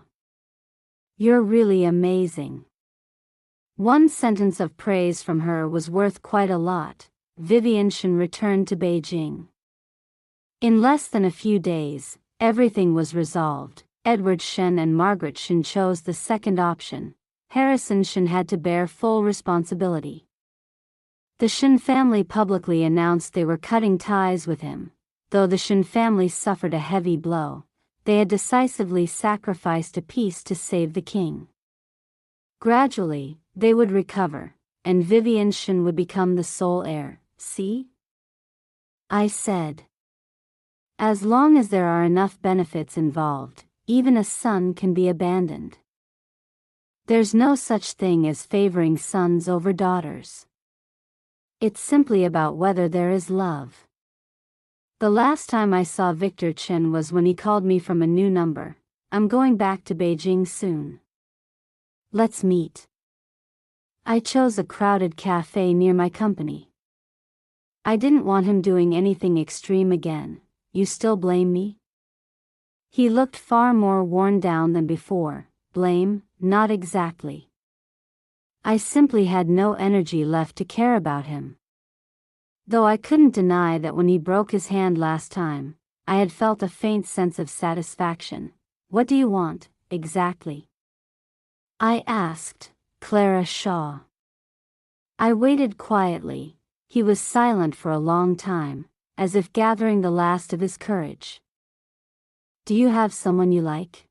You're really amazing. One sentence of praise from her was worth quite a lot. Vivian Shen returned to Beijing. In less than a few days, everything was resolved. Edward Shen and Margaret Shen chose the second option. Harrison Shen had to bear full responsibility. The Shen family publicly announced they were cutting ties with him. Though the Shen family suffered a heavy blow, they had decisively sacrificed a piece to save the king. Gradually, they would recover, and Vivian Shen would become the sole heir. See? I said. As long as there are enough benefits involved, even a son can be abandoned. There's no such thing as favoring sons over daughters. It's simply about whether there is love. The last time I saw Victor Chen was when he called me from a new number. I'm going back to Beijing soon. Let's meet. I chose a crowded cafe near my company. I didn't want him doing anything extreme again. You still blame me? He looked far more worn down than before. Blame? Not exactly. I simply had no energy left to care about him. Though I couldn't deny that when he broke his hand last time, I had felt a faint sense of satisfaction. What do you want, exactly? I asked. Clara Shaw. I waited quietly. He was silent for a long time, as if gathering the last of his courage. Do you have someone you like?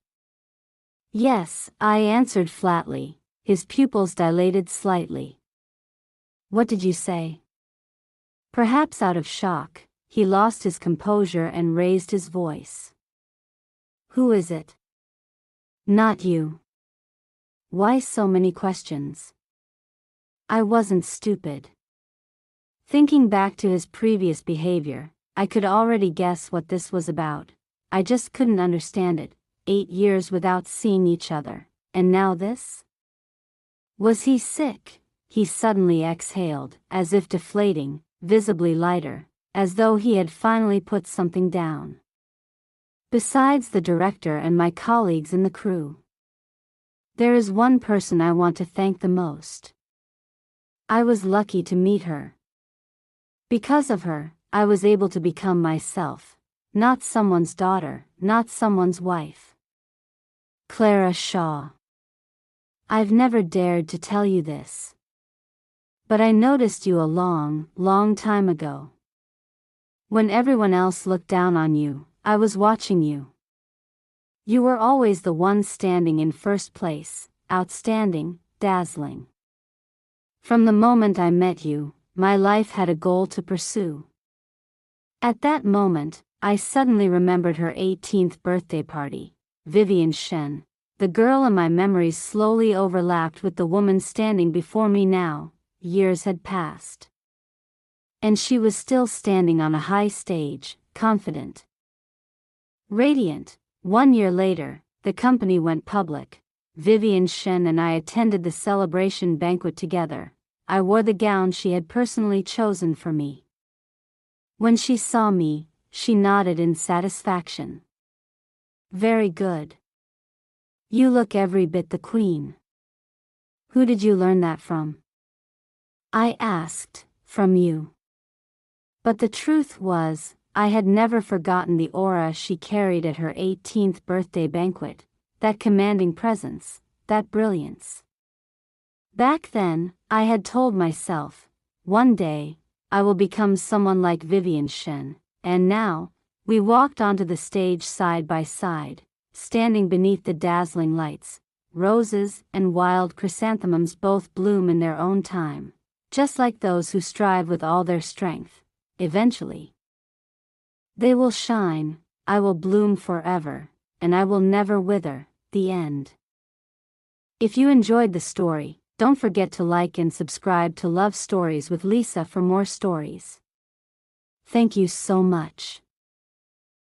Yes, I answered flatly. His pupils dilated slightly. What did you say? Perhaps out of shock, he lost his composure and raised his voice. Who is it? Not you. Why so many questions? I wasn't stupid. Thinking back to his previous behavior, I could already guess what this was about. I just couldn't understand it. 8 years without seeing each other, and now this? Was he sick? He suddenly exhaled, as if deflating, visibly lighter, as though he had finally put something down. Besides the director and my colleagues in the crew, there is one person I want to thank the most. I was lucky to meet her. Because of her, I was able to become myself, not someone's daughter, not someone's wife. Clara Shaw. I've never dared to tell you this. But I noticed you a long, long time ago. When everyone else looked down on you, I was watching you. You were always the one standing in first place, outstanding, dazzling. From the moment I met you, my life had a goal to pursue. At that moment, I suddenly remembered her 18th birthday party, Vivian Shen. The girl in my memories slowly overlapped with the woman standing before me now. Years had passed. And she was still standing on a high stage, confident. Radiant. 1 year later, the company went public. Vivian Shen and I attended the celebration banquet together. I wore the gown she had personally chosen for me. When she saw me, she nodded in satisfaction. Very good. You look every bit the queen. Who did you learn that from? I asked. From you. But the truth was, I had never forgotten the aura she carried at her 18th birthday banquet, that commanding presence, that brilliance. Back then, I had told myself, one day, I will become someone like Vivian Shen, and now, we walked onto the stage side by side, standing beneath the dazzling lights. Roses and wild chrysanthemums both bloom in their own time, just like those who strive with all their strength. Eventually, they will shine, I will bloom forever, and I will never wither. The end. If you enjoyed the story, don't forget to like and subscribe to Love Stories with Lisa for more stories. Thank you so much.